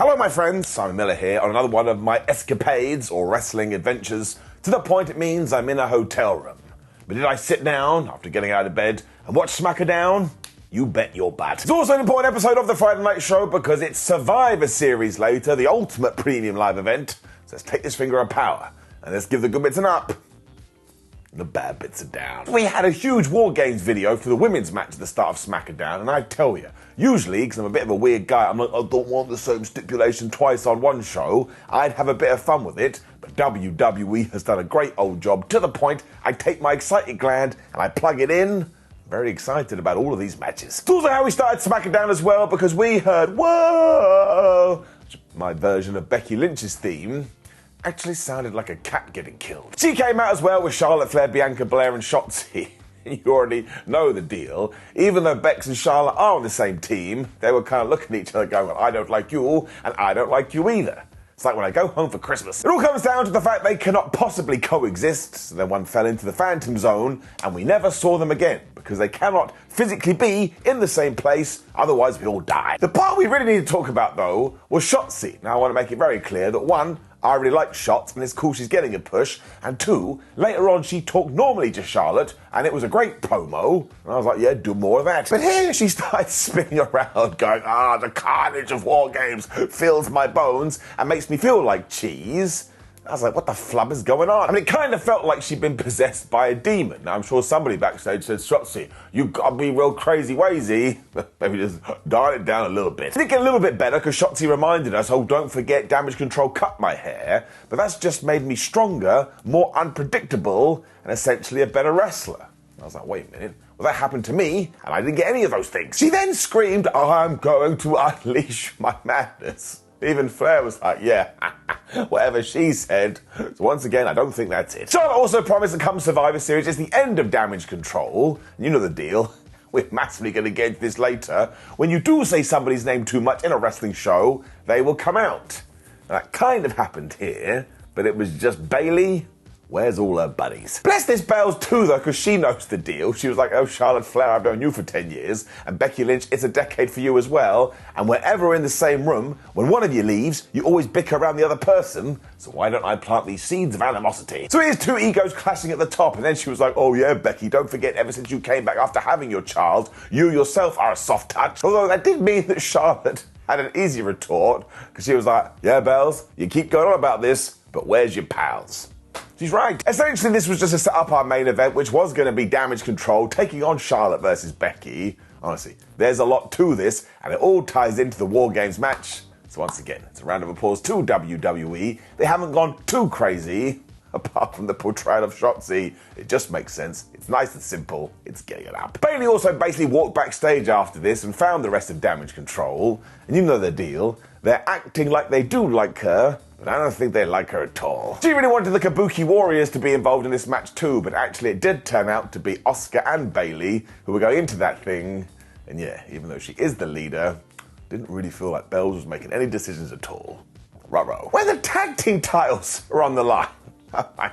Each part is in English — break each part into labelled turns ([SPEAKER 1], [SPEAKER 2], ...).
[SPEAKER 1] Hello my friends, Simon Miller here on another one of my escapades or wrestling adventures to the point it means I'm in a hotel room. But did I sit down after getting out of bed and watch Smackdown? You bet your butt. It's also an important episode of the Friday Night Show because it's Survivor Series later, the ultimate premium live event. So let's take this finger of power and let's give the good bits an up. The bad bits are down. We had a huge War Games video for the women's match at the start of Smackdown, and I tell you, usually, because I'm a bit of a weird guy, I'm like, I don't want the same stipulation twice on one show, I'd have a bit of fun with it, but WWE has done a great old job to the point I take my excited gland and I plug it in. Very excited about all of these matches. It's also how we started Smackdown as well, because we heard, whoa, my version of Becky Lynch's theme. Actually sounded like a cat getting killed. She came out as well with Charlotte, Flair, Bianca Belair and Shotzi. You already know the deal. Even though Bex and Charlotte are on the same team, they were kind of looking at each other going, well, I don't like you and I don't like you either. It's like when I go home for Christmas. It all comes down to the fact they cannot possibly coexist, so then one fell into the Phantom Zone and we never saw them again because they cannot physically be in the same place, otherwise we all die. The part we really need to talk about though was Shotzi. Now I want to make it very clear that one, I really like Shots, and it's cool she's getting a push. And two, later on she talked normally to Charlotte, and it was a great promo. And I was like, yeah, do more of that. But here she started spinning around, going, the carnage of War Games fills my bones and makes me feel like cheese. I was like, what the flub is going on? I mean, it kind of felt like she'd been possessed by a demon. Now, I'm sure somebody backstage said, Shotzi, you gotta be real crazy wazy. Maybe just dial it down a little bit. It did get a little bit better because Shotzi reminded us, oh, don't forget Damage Control cut my hair. But that's just made me stronger, more unpredictable, and essentially a better wrestler. I was like, wait a minute. Well, that happened to me, and I didn't get any of those things. She then screamed, I'm going to unleash my madness. Even Flair was like, yeah, whatever she said. So once again, I don't think that's it. Charlotte also promised that come Survivor Series is the end of Damage Control. You know the deal. We're massively going to get into this later. When you do say somebody's name too much in a wrestling show, they will come out. And that kind of happened here, but it was just Bayley. Where's all her buddies? Bless this Bells too, though, because she knows the deal. She was like, oh, Charlotte Flair, I've known you for 10 years. And Becky Lynch, it's a decade for you as well. And whenever we're in the same room, when one of you leaves, you always bicker around the other person. So why don't I plant these seeds of animosity? So here's two egos clashing at the top. And then she was like, oh yeah, Becky, don't forget, ever since you came back after having your child, you yourself are a soft touch. Although that did mean that Charlotte had an easy retort, because she was like, yeah, Bells, you keep going on about this, but where's your pals? She's right. Essentially, this was just to set up our main event, which was going to be Damage Control, taking on Charlotte versus Becky. Honestly, there's a lot to this, and it all ties into the War Games match. So once again, it's a round of applause to WWE. They haven't gone too crazy, apart from the portrayal of Shotzi. It just makes sense. It's nice and simple. It's getting it up. Bayley also basically walked backstage after this and found the rest of Damage Control. And you know the deal. They're acting like they do like her, but I don't think they like her at all. She really wanted the Kabuki Warriors to be involved in this match too, but actually it did turn out to be Asuka and Bayley who were going into that thing. And yeah, even though she is the leader, didn't really feel like Bells was making any decisions at all. Ruh-roh. When the tag team titles are on the line. I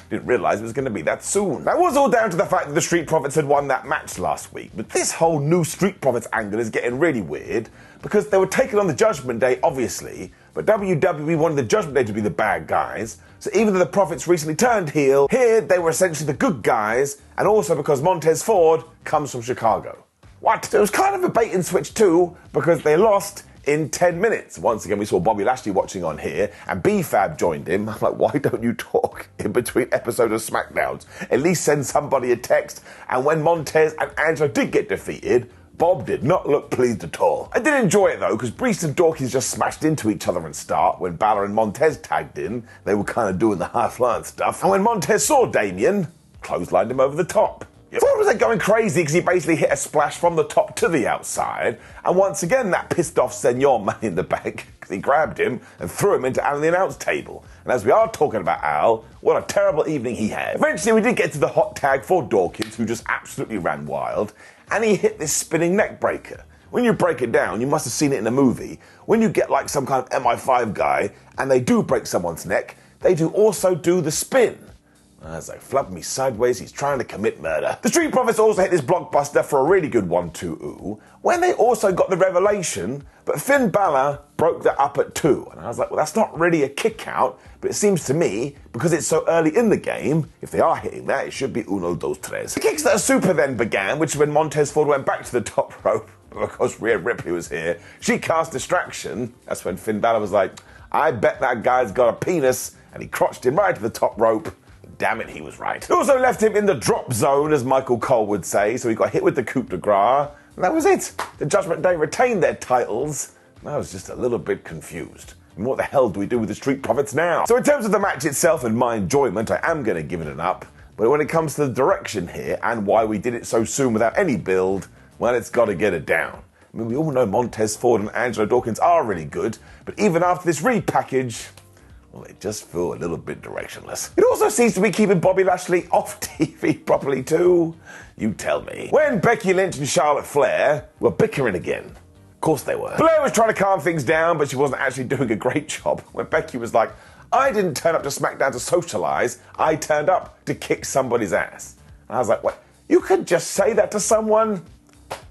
[SPEAKER 1] didn't realise it was going to be that soon. That was all down to the fact that the Street Profits had won that match last week. But this whole new Street Profits angle is getting really weird because they were taken on the Judgment Day, obviously, but WWE wanted the Judgment Day to be the bad guys. So even though the Profits recently turned heel, here they were essentially the good guys, and also because Montez Ford comes from Chicago. What? So it was kind of a bait and switch too, because they lost in 10 minutes. Once again, we saw Bobby Lashley watching on here, and B-Fab joined him. I'm like, why don't you talk in between episodes of SmackDowns? At least send somebody a text. And when Montez and Angelo did get defeated, Bob did not look pleased at all. I did enjoy it though, because Brees and Dawkins just smashed into each other and start. When Bálor and Montez tagged in, they were kind of doing the high-flying stuff. And when Montez saw Damian, clotheslined him over the top. Ford was like going crazy because he basically hit a splash from the top to the outside, and once again that pissed off Senor Money in the Bank because he grabbed him and threw him into Al the announce table. And as we are talking about Al, what a terrible evening he had. Eventually we did get to the hot tag for Dawkins, who just absolutely ran wild, and he hit this spinning neck breaker. When you break it down, you must have seen it in a movie. When you get like some kind of MI5 guy and they do break someone's neck, they do also do the spin. As I flub me sideways, he's trying to commit murder. The Street Profits also hit this blockbuster for a really good 1-2-ooh, when they also got the revelation, but Finn Balor broke that up at 2. And I was like, well, that's not really a kick out, but it seems to me, because it's so early in the game, if they are hitting that, it should be uno, dos, tres. The kicks that are super then began, which is when Montez Ford went back to the top rope, because Rhea Ripley was here. She cast distraction. That's when Finn Balor was like, I bet that guy's got a penis, and he crotched him right to the top rope. Damn it, he was right. It also left him in the drop zone, as Michael Cole would say, so he got hit with the coup de grace, and that was it. The Judgment Day retained their titles, and I was just a little bit confused. I mean, what the hell do we do with the Street Profits now? So in terms of the match itself and my enjoyment, I am going to give it an up, but when it comes to the direction here, and why we did it so soon without any build, well, it's got to get it down. I mean, we all know Montez Ford and Angelo Dawkins are really good, but even after this repackage, well, they just feel a little bit directionless. It also seems to be keeping Bobby Lashley off TV properly too. You tell me. When Becky Lynch and Charlotte Flair were bickering again. Of course they were. Flair was trying to calm things down, but she wasn't actually doing a great job. When Becky was like, I didn't turn up to SmackDown to socialize, I turned up to kick somebody's ass. And I was like, what? You could just say that to someone?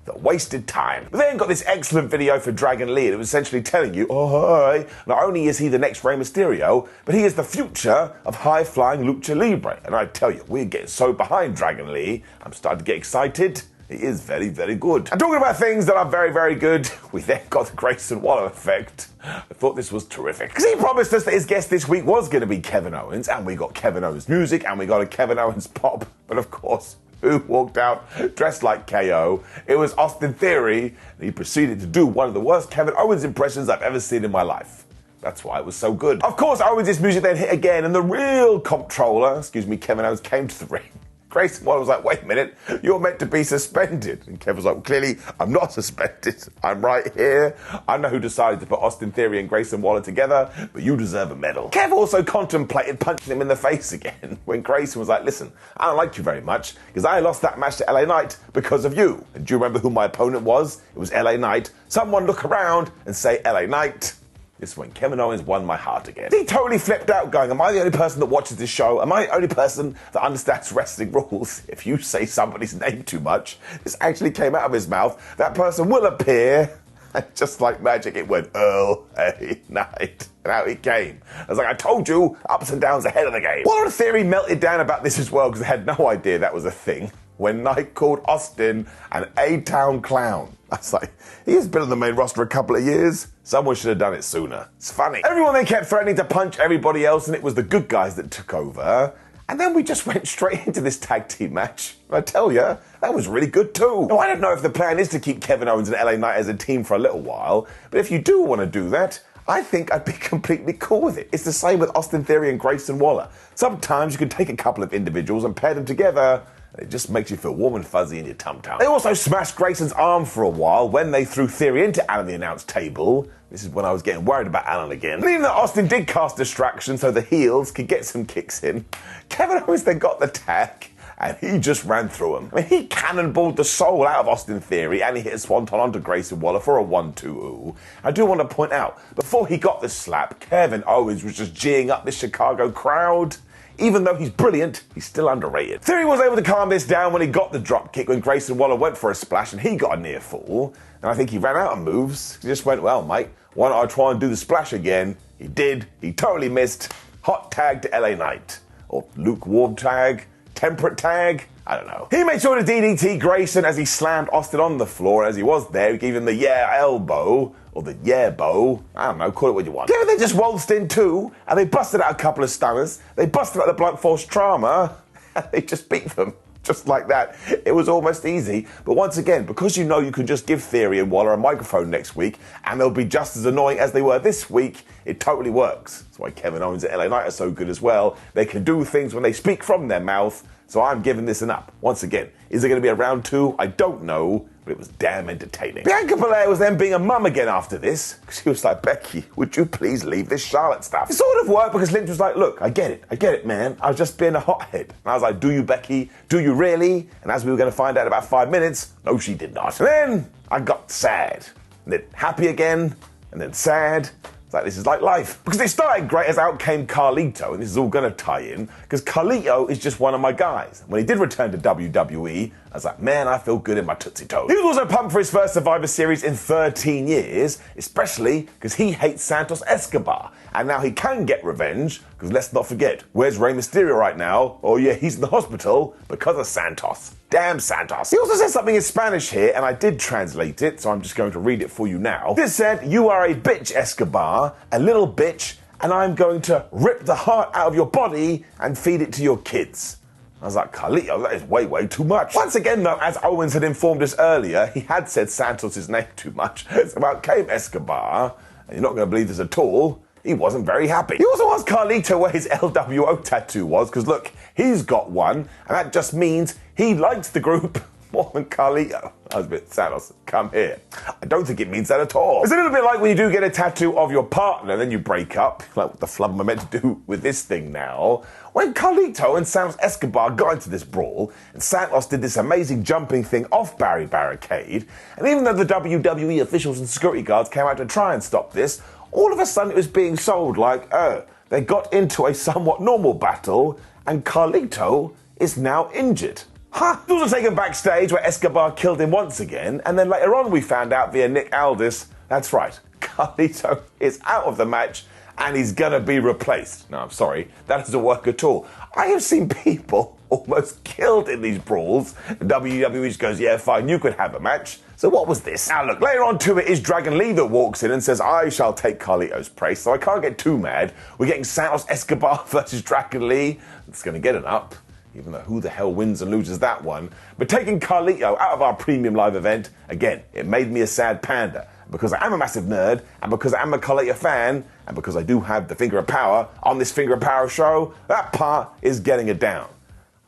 [SPEAKER 1] That wasted time. But then got this excellent video for Dragon Lee, and it was essentially telling you, oh, hi, not only is he the next Rey Mysterio, but he is the future of high-flying Lucha Libre. And I tell you, we're getting so behind Dragon Lee, I'm starting to get excited. He is very, very good. And talking about things that are very, very good, we then got the Grayson Waller effect. I thought this was terrific. Because he promised us that his guest this week was going to be Kevin Owens, and we got Kevin Owens music, and we got a Kevin Owens pop. But of course, who walked out dressed like KO? It was Austin Theory, and he proceeded to do one of the worst Kevin Owens impressions I've ever seen in my life. That's why it was so good. Of course, Owens' music then hit again, and the real comptroller, Kevin Owens, came to the ring. Grayson Waller was like, wait a minute, you're meant to be suspended. And Kev was like, well, clearly, I'm not suspended. I'm right here. I know who decided to put Austin Theory and Grayson Waller together, but you deserve a medal. Kev also contemplated punching him in the face again when Grayson was like, listen, I don't like you very much because I lost that match to LA Knight because of you. And do you remember who my opponent was? It was LA Knight. Someone look around and say LA Knight. This is when Kevin Owens won my heart again. He totally flipped out going, am I the only person that watches this show? Am I the only person that understands wrestling rules? If you say somebody's name too much, this actually came out of his mouth, that person will appear. And just like magic, it went, LA Knight. And out he came. I was like, I told you, ups and downs ahead of the game. Waller Theory melted down about this as well because they had no idea that was a thing. When Knight called Austin an A-Town clown. I was like, he has been on the main roster a couple of years. Someone should have done it sooner. It's funny. Everyone then kept threatening to punch everybody else, and it was the good guys that took over. And then we just went straight into this tag team match. And I tell you, that was really good too. Now, I don't know if the plan is to keep Kevin Owens and LA Knight as a team for a little while, but if you do want to do that, I think I'd be completely cool with it. It's the same with Austin Theory and Grayson Waller. Sometimes you can take a couple of individuals and pair them together. It just makes you feel warm and fuzzy in your tum-tum. They also smashed Grayson's arm for a while when they threw Theory into Alan the announce table. This is when I was getting worried about Alan again. And even though Austin did cast distraction so the heels could get some kicks in, Kevin Owens then got the tag and he just ran through him. I mean, he cannonballed the soul out of Austin Theory and he hit a swanton onto Grayson Waller for a 1-2-ooh. I do want to point out, before he got the slap, Kevin Owens was just geeing up this Chicago crowd. Even though he's brilliant, he's still underrated. Theory was able to calm this down when he got the drop kick when Grayson Waller went for a splash and he got a near fall. And I think he ran out of moves. He just went, well, mate, why don't I try and do the splash again? He did. He totally missed. Hot tag to LA Knight. Or lukewarm tag. Temperate tag. I don't know. He made sure to DDT Grayson as he slammed Austin on the floor. As he was there, he gave him the yeah elbow. Or the yeah bow. I don't know, call it what you want. Kevin then just waltzed in too, and they busted out a couple of stunners. They busted out the blunt force trauma, and they just beat them. Just like that. It was almost easy. But once again, because you know you can just give Theory and Waller a microphone next week, and they'll be just as annoying as they were this week, it totally works. That's why Kevin Owens and LA Knight are so good as well. They can do things when they speak from their mouth, so I'm giving this an up. Once again, is it going to be a round 2? I don't know. But it was damn entertaining. Bianca Belair was then being a mum again after this. She was like, Becky, would you please leave this Charlotte stuff? It sort of worked because Lynch was like, look, I get it, man. I was just being a hothead. And I was like, do you, Becky? Do you really? And as we were going to find out in about 5 minutes, no, she did not. And then I got sad. And then happy again. And then sad. It's like, this is like life. Because it started great as out came Carlito, and this is all going to tie in, because Carlito is just one of my guys. When he did return to WWE, I was like, man, I feel good in my Tootsie Toes. He was also pumped for his first Survivor Series in 13 years, especially because he hates Santos Escobar. And now he can get revenge, because let's not forget, where's Rey Mysterio right now? Oh yeah, he's in the hospital because of Santos. Damn Santos. He also says something in Spanish here, and I did translate it, so I'm just going to read it for you now. This said, you are a bitch, Escobar, a little bitch, and I'm going to rip the heart out of your body and feed it to your kids. I was like, Carlito, that is way, way too much. Once again, though, as Owens had informed us earlier, he had said Santos' name too much. So out came Escobar, and you're not going to believe this at all, he wasn't very happy. He also asked Carlito where his LWO tattoo was, because look, he's got one, and that just means he likes the group more than Carlito. I was a bit, Santos, come here. I don't think it means that at all. It's a little bit like when you do get a tattoo of your partner, then you break up. Like, what the flub am I meant to do with this thing now? When Carlito and Santos Escobar got into this brawl, and Santos did this amazing jumping thing off Barry Barricade, and even though the WWE officials and security guards came out to try and stop this, all of a sudden it was being sold like, oh, they got into a somewhat normal battle, and Carlito is now injured. Huh? It was also taken backstage where Escobar killed him once again, and then later on we found out via Nick Aldis, that's right, Carlito is out of the match and he's gonna be replaced. No, I'm sorry, that doesn't work at all. I have seen people almost killed in these brawls. WWE just goes, yeah, fine, you could have a match. So what was this? Now look, later on to it is Dragon Lee that walks in and says, I shall take Carlito's place, so I can't get too mad. We're getting Santos Escobar versus Dragon Lee. It's gonna get an up, even though who the hell wins and loses that one. But taking Carlito out of our premium live event, again, it made me a sad panda. Because I am a massive nerd, and because I am a Carlito fan, and because I do have the Finger of Power on this Finger of Power show, that part is getting it down.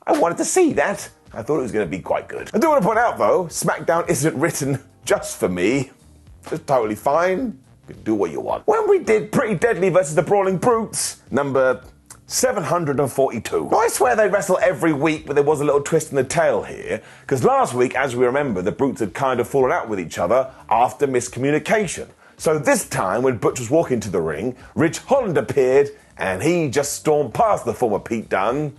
[SPEAKER 1] I wanted to see that. I thought it was going to be quite good. I do want to point out, though, Smackdown isn't written just for me. It's totally fine. You can do what you want. When we did Pretty Deadly versus the Brawling Brutes, number 742. Now, I swear they wrestle every week, but there was a little twist in the tail here, because last week, as we remember, the Brutes had kind of fallen out with each other after miscommunication. So this time, when Butch was walking to the ring, Ridge Holland appeared, and he just stormed past the former Pete Dunne.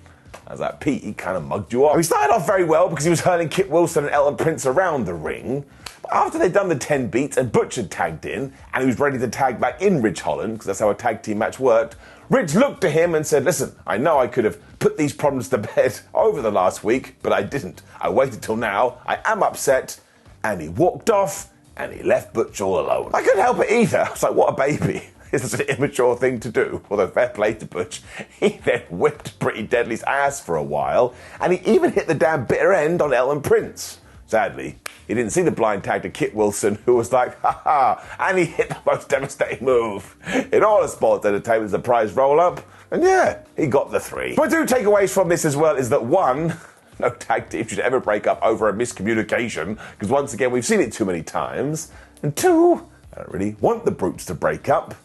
[SPEAKER 1] I was like, Pete, he kind of mugged you off. And he started off very well because he was hurling Kit Wilson and Elton Prince around the ring. But after they'd done the 10 beats and Butch had tagged in, and he was ready to tag back in Ridge Holland, because that's how a tag team match worked, Ridge looked to him and said, listen, I know I could have put these problems to bed over the last week, but I didn't. I waited till now. I am upset. And he walked off, and he left Butch all alone. I couldn't help it either. I was like, what a baby. It's such an immature thing to do. Although fair play to Butch. He then whipped Pretty Deadly's ass for a while, and he even hit the damn bitter end on Elton Prince. Sadly, he didn't see the blind tag to Kit Wilson, who was like, ha, and he hit the most devastating move in all of sports entertainment, the prize roll-up, and yeah, he got the 3. My 2 takeaways from this as well is that 1, no tag team should ever break up over a miscommunication, because once again, we've seen it too many times, and 2, I don't really want the Brutes to break up.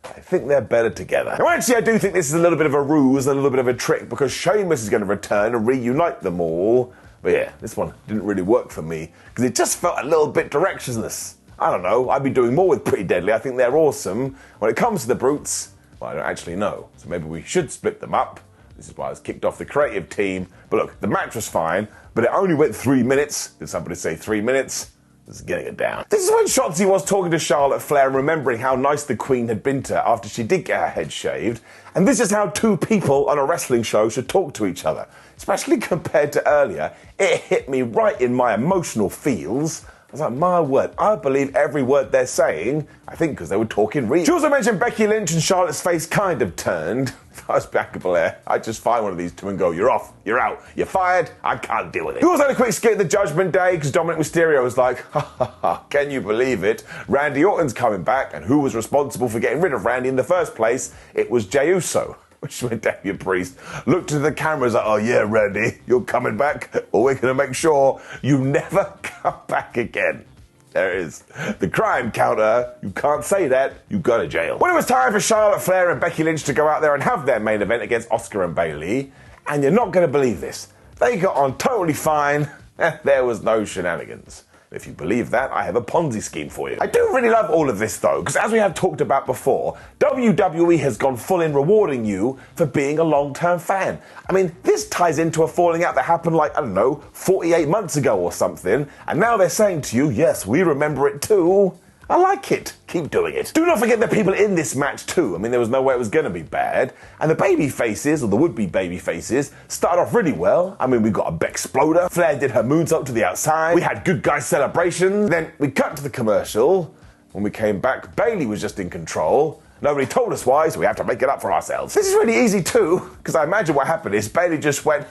[SPEAKER 1] I think they're better together. Now, actually, I do think this is a little bit of a ruse, a little bit of a trick, because Sheamus is going to return and reunite them all. But yeah, this one didn't really work for me, because it just felt a little bit directionless. I don't know, I'd be doing more with Pretty Deadly. I think they're awesome. When it comes to the Brutes, well, I don't actually know. So maybe we should split them up. This is why I was kicked off the creative team. But look, the match was fine, but it only went 3 minutes. Did somebody say 3 minutes? This is getting it down. This is when Shotzi was talking to Charlotte Flair and remembering how nice the Queen had been to her after she did get her head shaved. And this is how 2 people on a wrestling show should talk to each other. Especially compared to earlier, it hit me right in my emotional feels. I was like, my word, I believe every word they're saying. I think because they were talking real. She also mentioned Becky Lynch, and Charlotte's face kind of turned. If I was Bianca Belair, I'd just find one of these 2 and go, you're off, you're out, you're fired, I can't deal with it. We also had a quick skit at the Judgment Day, because Dominic Mysterio was like, ha ha ha, can you believe it? Randy Orton's coming back, and who was responsible for getting rid of Randy in the first place? It was Jey Uso. Which is when Damian Priest looked into the cameras like, oh yeah, Randy, you're coming back, or we're going to make sure you never come back again. There it is. The crime counter. You can't say that. You go to jail. When it was time for Charlotte Flair and Becky Lynch to go out there and have their main event against Asuka and Bayley, and you're not going to believe this, they got on totally fine, and there was no shenanigans. If you believe that, I have a Ponzi scheme for you. I do really love all of this though, because as we have talked about before, WWE has gone full in rewarding you for being a long-term fan. I mean, this ties into a falling out that happened like, I don't know, 48 months ago or something, and now they're saying to you, yes, we remember it too. I like it. Keep doing it. Do not forget the people in this match too. I mean, there was no way it was going to be bad. And the baby faces, or the would-be baby faces, started off really well. I mean, we got a Beck exploder. Flair did her moonsault to the outside. We had good guy celebrations. Then we cut to the commercial. When we came back, Bayley was just in control. Nobody told us why, so we have to make it up for ourselves. This is really easy too, because I imagine what happened is Bayley just went,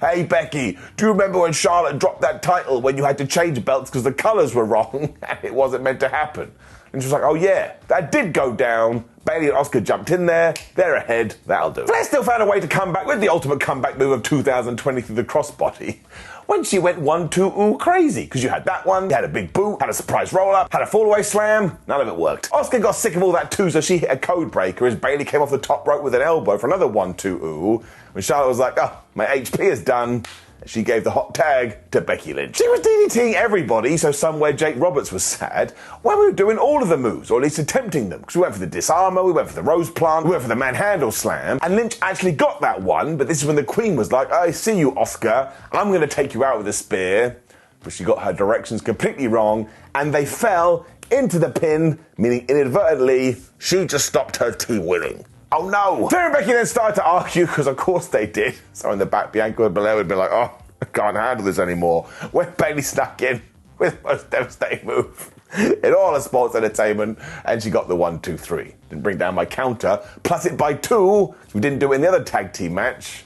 [SPEAKER 1] hey Becky, do you remember when Charlotte dropped that title when you had to change belts because the colours were wrong and it wasn't meant to happen? And she was like, oh yeah, that did go down. Bayley and Asuka jumped in there. They're ahead. That'll do. Flair still found a way to come back with the ultimate comeback move of 2020 through the crossbody. When she went 1-2 crazy, because you had that one, you had a big boot, had a surprise roll-up, had a fall-away slam, none of it worked. Asuka got sick of all that too, so she hit a code breaker as Bayley came off the top rope with an elbow for another 1-2 when Charlotte was like, oh, my HP is done. She gave the hot tag to Becky Lynch. She was DDTing everybody, so somewhere Jake Roberts was sad when we were doing all of the moves, or at least attempting them. Because we went for the disarmer, we went for the rose plant, we went for the manhandle slam, and Lynch actually got that one, but this is when the Queen was like, I see you, Asuka, I'm going to take you out with a spear. But she got her directions completely wrong, and they fell into the pin, meaning inadvertently, she just stopped her team winning. Oh no! Flair and Becky then started to argue, because of course they did. So in the back, Bianca and Belair would be like, oh, I can't handle this anymore. When Bayley snuck in with the most devastating move in all of sports entertainment, and she got the 1-2-3. Didn't bring down my counter, plus it by 2. We didn't do it in the other tag team match.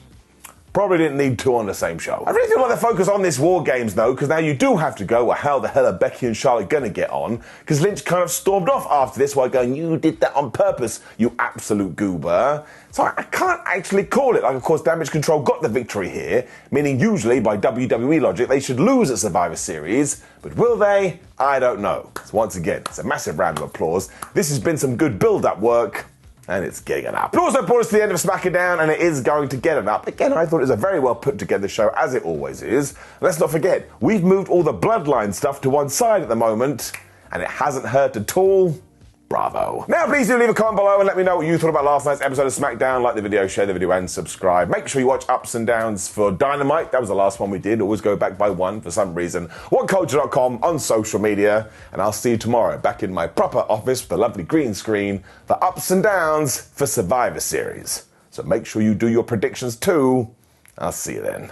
[SPEAKER 1] Probably didn't need 2 on the same show. I really do like the focus on this War Games though, because now you do have to go, well, how the hell are Becky and Charlotte gonna get on? Because Lynch kind of stormed off after this while going, you did that on purpose, you absolute goober. So I can't actually call it. Like, of course, Damage Control got the victory here, meaning usually, by WWE logic, they should lose at Survivor Series. But will they? I don't know. So once again, it's a massive round of applause. This has been some good build-up work. And it's getting an up. It also brought us to the end of Smackdown, and it is going to get an up. Again, I thought it was a very well put together show, as it always is. Let's not forget, we've moved all the Bloodline stuff to one side at the moment, and it hasn't hurt at all. Bravo. Now, please do leave a comment below and let me know what you thought about last night's episode of Smackdown. Like the video, share the video, and subscribe. Make sure you watch Ups and Downs for Dynamite. That was the last one we did. Always go back by one for some reason. WhatCulture.com on social media. And I'll see you tomorrow back in my proper office with a lovely green screen for Ups and Downs for Survivor Series. So make sure you do your predictions too. I'll see you then.